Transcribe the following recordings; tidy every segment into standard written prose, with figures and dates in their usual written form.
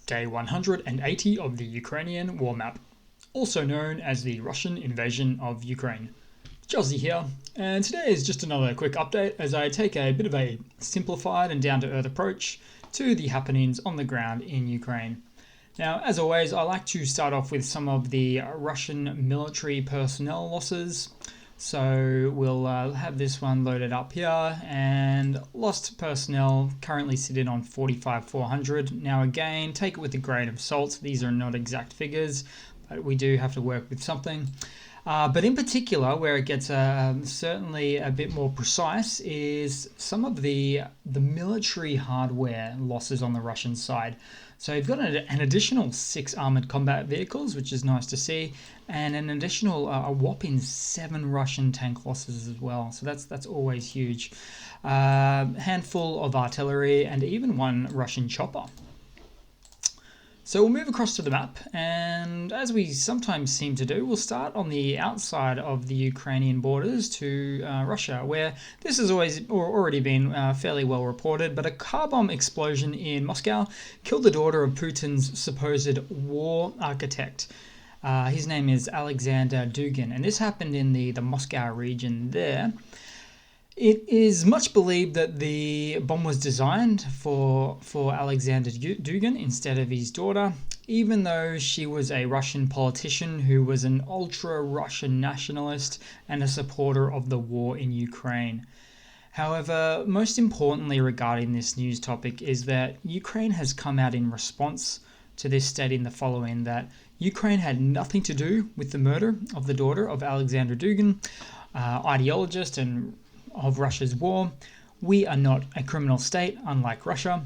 Day 180 of the Ukrainian war map, also known as the Russian invasion of Ukraine. Chelsea here, and today is just another quick update as I take a bit of a simplified and down-to-earth approach to the happenings on the ground in Ukraine. Now, as always, I like to start off with some of the Russian military personnel losses. So we'll have this one loaded up here, and lost personnel currently sitting on 45,400. Now again, take it with a grain of salt. These are not exact figures, but we do have to work with something. But in particular, where it gets certainly a bit more precise is some of the military hardware losses on the Russian side. So you've got an additional 6 armored combat vehicles, which is nice to see, and an additional a whopping 7 Russian tank losses as well. So that's always huge. Handful of artillery and even 1 Russian chopper. So we'll move across to the map, and as we sometimes seem to do, we'll start on the outside of the Ukrainian borders to Russia, where this has already been fairly well reported, but a car bomb explosion in Moscow killed the daughter of Putin's supposed war architect. His name is Alexander Dugin, and this happened in the Moscow region there. It is much believed that the bomb was designed for Alexander Dugin instead of his daughter, even though she was a Russian politician who was an ultra-Russian nationalist and a supporter of the war in Ukraine. However, most importantly regarding this news topic is that Ukraine has come out in response to this, stating the following: that Ukraine had nothing to do with the murder of the daughter of Alexander Dugin, ideologist and of Russia's war. We are not a criminal state, unlike Russia.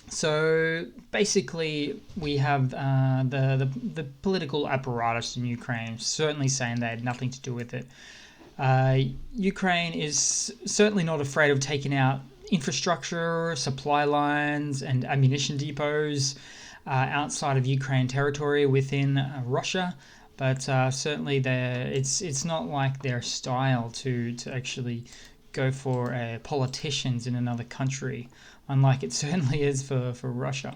So basically, we have the political apparatus in Ukraine certainly saying they had nothing to do with it. Ukraine is certainly not afraid of taking out infrastructure, supply lines, and ammunition depots outside of Ukraine territory within Russia. But certainly it's not like their style to actually go for politicians in another country, unlike it certainly is for Russia.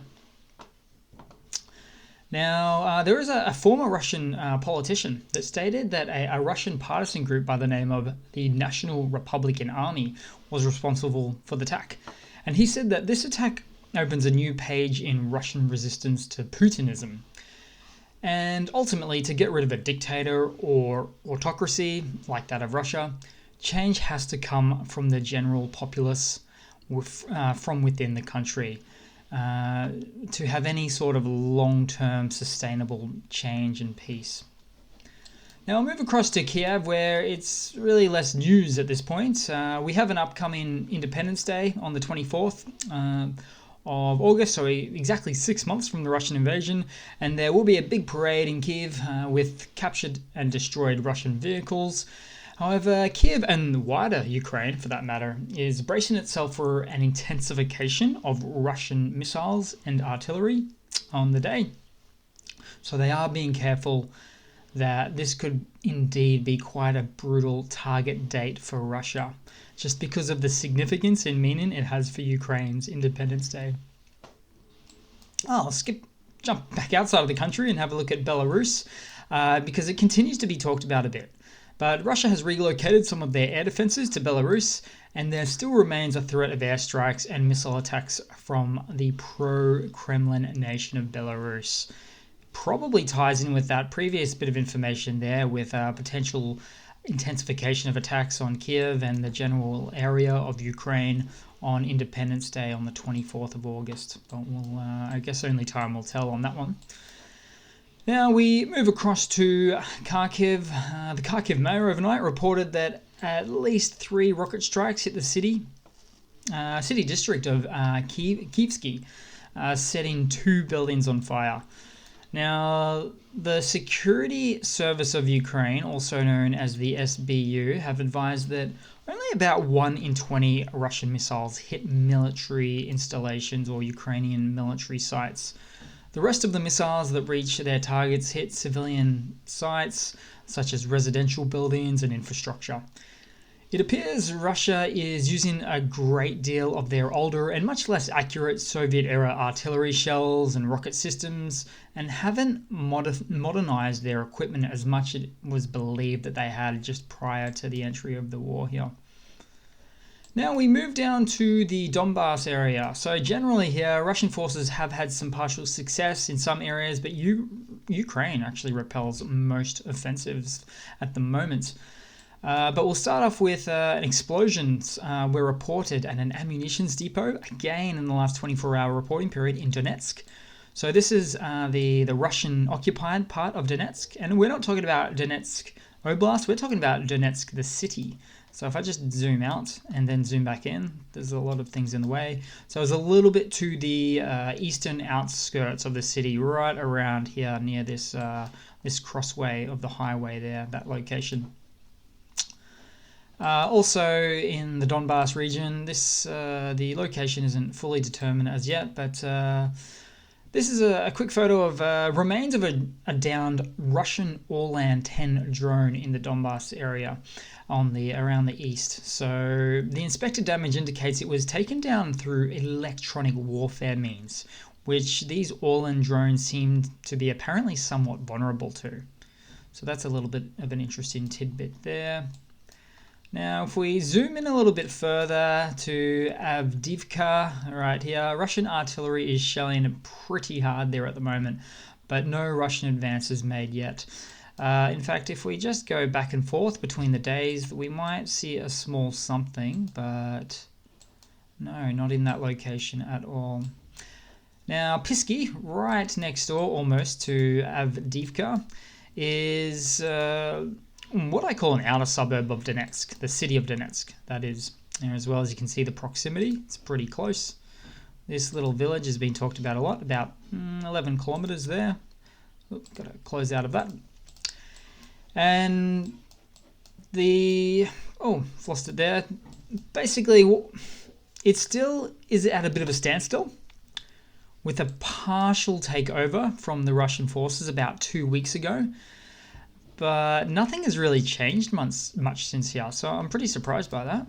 Now, there is a former Russian politician that stated that a Russian partisan group by the name of the National Republican Army was responsible for the attack. And he said that this attack opens a new page in Russian resistance to Putinism. And ultimately, to get rid of a dictator or autocracy like that of Russia, change has to come from the general populace from within the country to have any sort of long-term sustainable change and peace. Now I'll move across to Kiev, where it's really less news at this point. We have an upcoming Independence Day on the 24th. Of August, so exactly 6 months from the Russian invasion, and there will be a big parade in Kiev with captured and destroyed Russian vehicles. However, Kiev and wider Ukraine, for that matter, is bracing itself for an intensification of Russian missiles and artillery on the day. So they are being careful that this could indeed be quite a brutal target date for Russia, just because of the significance and meaning it has for Ukraine's Independence Day. I'll jump back outside of the country and have a look at Belarus, because it continues to be talked about a bit. But Russia has relocated some of their air defenses to Belarus, and there still remains a threat of airstrikes and missile attacks from the pro-Kremlin nation of Belarus. Probably ties in with that previous bit of information there with potential intensification of attacks on Kiev and the general area of Ukraine on Independence Day on the 24th of August. But I guess only time will tell on that one. Now we move across to Kharkiv. The Kharkiv mayor overnight reported that at least 3 rocket strikes hit the city district of Kyievsky, setting 2 buildings on fire. Now, the Security Service of Ukraine, also known as the SBU, have advised that only about 1 in 20 Russian missiles hit military installations or Ukrainian military sites. The rest of the missiles that reach their targets hit civilian sites, such as residential buildings and infrastructure. It appears Russia is using a great deal of their older and much less accurate Soviet-era artillery shells and rocket systems, and haven't modernized their equipment as much as it was believed that they had just prior to the entry of the war here. Now we move down to the Donbass area. So generally here, Russian forces have had some partial success in some areas, but Ukraine actually repels most offensives at the moment. But we'll start off with explosions were reported at an ammunitions depot, again in the last 24-hour reporting period in Donetsk. So this is the Russian-occupied part of Donetsk, and we're not talking about Donetsk Oblast, we're talking about Donetsk, the city. So if I just zoom out and then zoom back in, there's a lot of things in the way. So it's a little bit to the eastern outskirts of the city, right around here near this crossway of the highway there, that location. Also in the Donbass region, the location isn't fully determined as yet, but this is a quick photo of remains of a downed Russian Orlan-10 drone in the Donbass area around the east. So the inspected damage indicates it was taken down through electronic warfare means, which these Orlan drones seem to be apparently somewhat vulnerable to. So that's a little bit of an interesting tidbit there. Now, if we zoom in a little bit further to Avdiivka, right here, Russian artillery is shelling pretty hard there at the moment, but no Russian advances made yet. In fact, if we just go back and forth between the days, we might see a small something, but no, not in that location at all. Now, Pisky, right next door almost to Avdiivka, is what I call an outer suburb of Donetsk, the city of Donetsk, that is. And as well as you can see the proximity, it's pretty close. This little village has been talked about a lot, about 11 kilometers there. Got to close out of that. And lost it there. Basically, it still is at a bit of a standstill with a partial takeover from the Russian forces about 2 weeks ago. But nothing has really changed much since here, so I'm pretty surprised by that.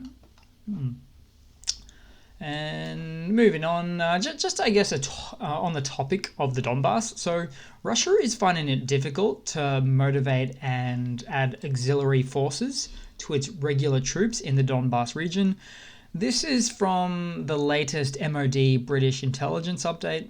And moving on, just I guess on the topic of the Donbass. So Russia is finding it difficult to motivate and add auxiliary forces to its regular troops in the Donbass region. This is from the latest MOD British intelligence update.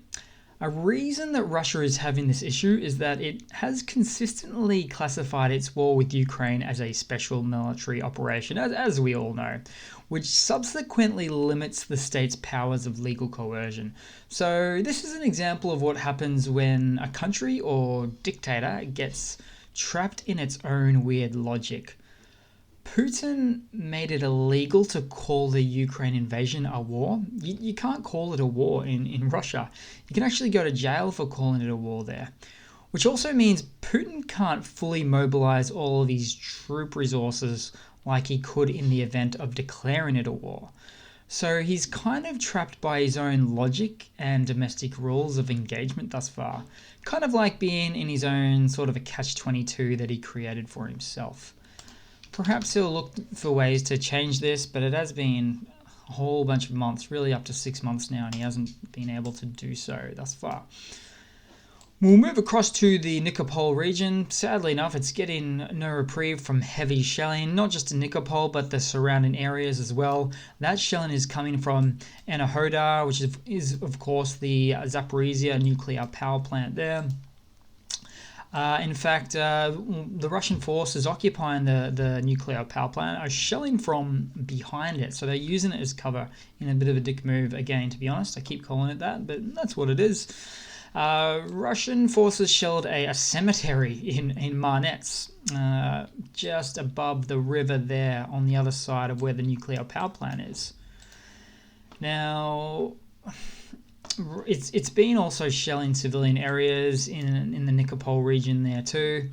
A reason that Russia is having this issue is that it has consistently classified its war with Ukraine as a special military operation, as we all know, which subsequently limits the state's powers of legal coercion. So this is an example of what happens when a country or dictator gets trapped in its own weird logic. Putin made it illegal to call the Ukraine invasion a war. You can't call it a war in Russia. You can actually go to jail for calling it a war there. Which also means Putin can't fully mobilize all of these troop resources like he could in the event of declaring it a war. So he's kind of trapped by his own logic and domestic rules of engagement thus far. Kind of like being in his own sort of a catch-22 that he created for himself. Perhaps he'll look for ways to change this, but it has been a whole bunch of months, really up to 6 months now, and he hasn't been able to do so thus far. We'll move across to the Nikopol region. Sadly enough, it's getting no reprieve from heavy shelling, not just in Nikopol, but the surrounding areas as well. That shelling is coming from Anahoda, which is of course the Zaporizhia nuclear power plant there. In fact, the Russian forces occupying the nuclear power plant are shelling from behind it. So they're using it as cover in a bit of a dick move. Again, to be honest, I keep calling it that, but that's what it is. Russian forces shelled a cemetery in Marnets, just above the river there on the other side of where the nuclear power plant is. Now, it's been also shelling civilian areas in the Nikopol region there too,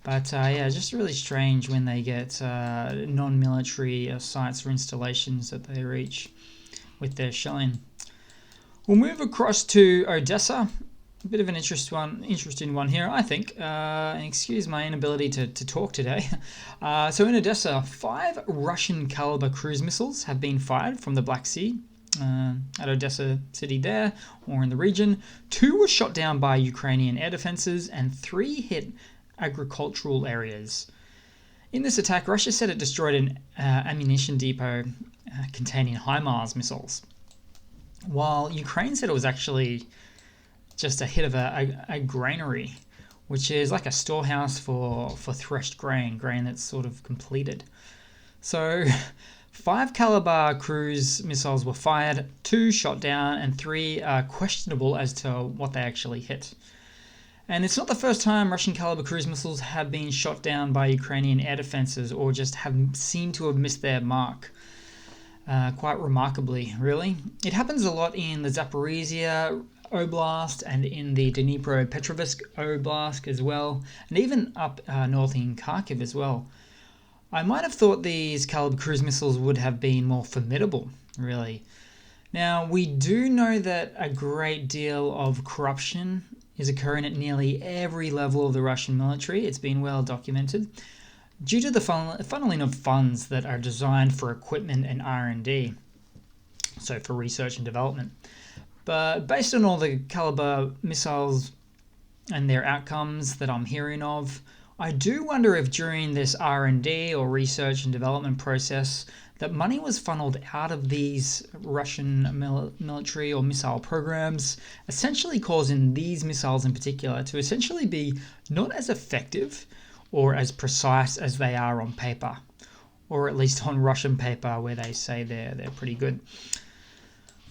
but just really strange when they get non-military sites or installations that they reach with their shelling. We'll move across to Odessa. a bit of an interesting one here, I think. And excuse my inability to talk today. So in Odessa, 5 Russian caliber cruise missiles have been fired from the Black Sea at Odessa city there, or in the region. 2 were shot down by Ukrainian air defenses, and 3 hit agricultural areas. In this attack, Russia said it destroyed an ammunition depot containing HIMARS missiles, while Ukraine said it was actually just a hit of a granary, which is like a storehouse for threshed grain that's sort of completed. So 5 caliber cruise missiles were fired, 2 shot down, and 3 are questionable as to what they actually hit. And it's not the first time Russian caliber cruise missiles have been shot down by Ukrainian air defenses, or just have seemed to have missed their mark. Quite remarkably, really. It happens a lot in the Zaporizhia Oblast and in the Dnipropetrovsk Oblast as well, and even up north in Kharkiv as well. I might have thought these caliber cruise missiles would have been more formidable, really. Now, we do know that a great deal of corruption is occurring at nearly every level of the Russian military. It's been well documented, due to the funneling of funds that are designed for equipment and R&D, so for research and development. But based on all the caliber missiles and their outcomes that I'm hearing of, I do wonder if during this R&D or research and development process that money was funneled out of these Russian military or missile programs, essentially causing these missiles in particular to essentially be not as effective or as precise as they are on paper, or at least on Russian paper where they say they're pretty good.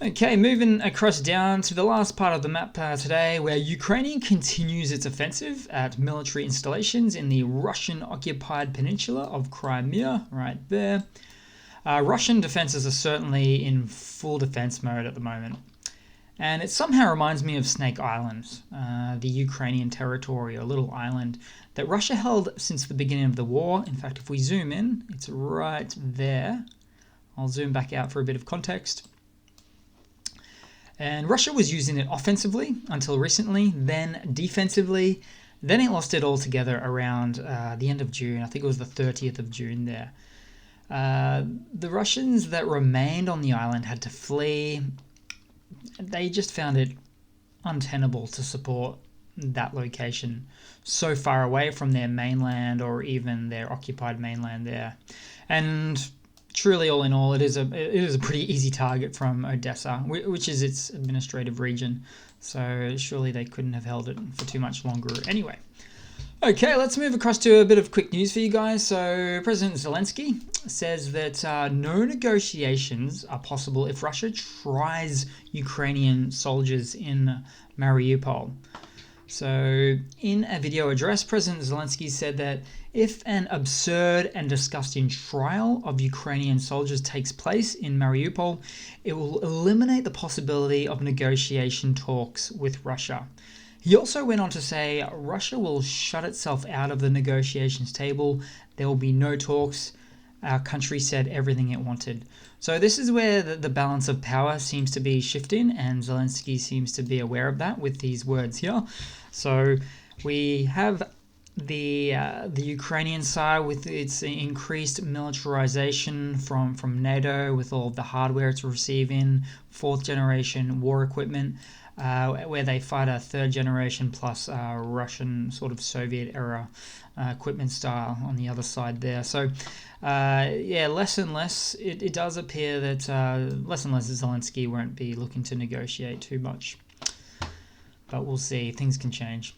Okay, moving across down to the last part of the map today, where Ukraine continues its offensive at military installations in the Russian-occupied peninsula of Crimea, right there. Russian defenses are certainly in full defense mode at the moment. And it somehow reminds me of Snake Island, the Ukrainian territory, or little island that Russia held since the beginning of the war. In fact, if we zoom in, it's right there. I'll zoom back out for a bit of context. And Russia was using it offensively until recently, then defensively. Then it lost it altogether around the end of June. I think it was the 30th of June there. The Russians that remained on the island had to flee. They just found it untenable to support that location so far away from their mainland or even their occupied mainland there. And truly, all in all, it is a pretty easy target from Odessa, which is its administrative region. So surely they couldn't have held it for too much longer anyway. Okay, let's move across to a bit of quick news for you guys. So President Zelensky says that no negotiations are possible if Russia tries Ukrainian soldiers in Mariupol. So in a video address, President Zelensky said that if an absurd and disgusting trial of Ukrainian soldiers takes place in Mariupol, it will eliminate the possibility of negotiation talks with Russia. He also went on to say Russia will shut itself out of the negotiations table. There will be no talks. Our country said everything it wanted. So this is where the balance of power seems to be shifting, and Zelensky seems to be aware of that with these words here. So we have the Ukrainian side with its increased militarization from NATO, with all of the hardware it's receiving, 4th generation war equipment, where they fight a 3rd generation plus Russian sort of Soviet era equipment style on the other side there. So less and less, it does appear that less and less Zelensky won't be looking to negotiate too much. But we'll see, things can change.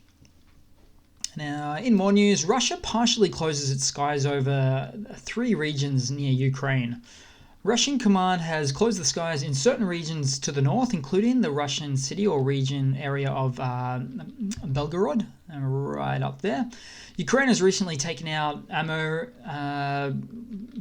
Now, in more news, Russia partially closes its skies over 3 regions near Ukraine. Russian command has closed the skies in certain regions to the north, including the Russian city or region area of Belgorod, right up there. Ukraine has recently taken out ammo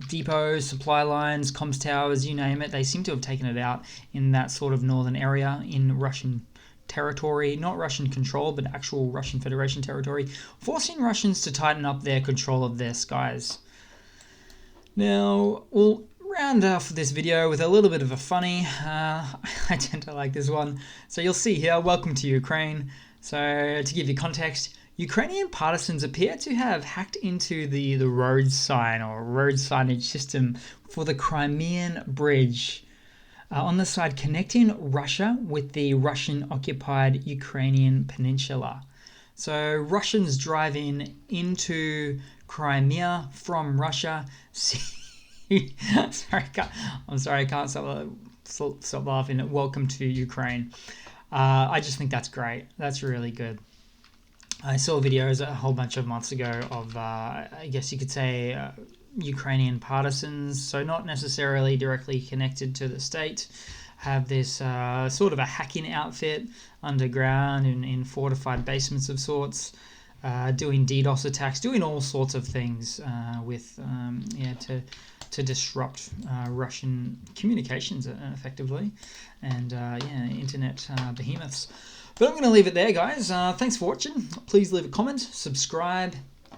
depots, supply lines, comms towers, you name it. They seem to have taken it out in that sort of northern area in Russian territory, not Russian control, but actual Russian Federation territory, forcing Russians to tighten up their control of their skies. Now, round off this video with a little bit of a funny. I tend to like this one. So you'll see here, welcome to Ukraine. So to give you context, Ukrainian partisans appear to have hacked into the road sign or road signage system for the Crimean bridge on the side connecting Russia with the Russian-occupied Ukrainian peninsula. So Russians driving into Crimea from Russia. I'm sorry, I can't stop laughing. Welcome to Ukraine. I just think that's great. That's really good. I saw videos a whole bunch of months ago of, I guess you could say, Ukrainian partisans, so not necessarily directly connected to the state, have this sort of a hacking outfit underground in fortified basements of sorts, doing DDoS attacks, doing all sorts of things to disrupt Russian communications effectively, and internet behemoths. But I'm going to leave it there, guys. Thanks for watching. Please leave a comment, subscribe,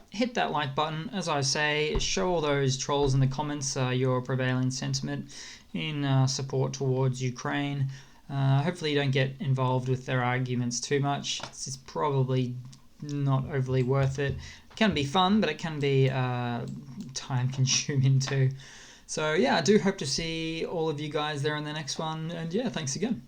hit that like button. As I say, show all those trolls in the comments your prevailing sentiment in support towards Ukraine. Hopefully you don't get involved with their arguments too much. It's probably not overly worth it. It can be fun, but it can be time consuming too. So yeah, I do hope to see all of you guys there in the next one, and yeah, thanks again.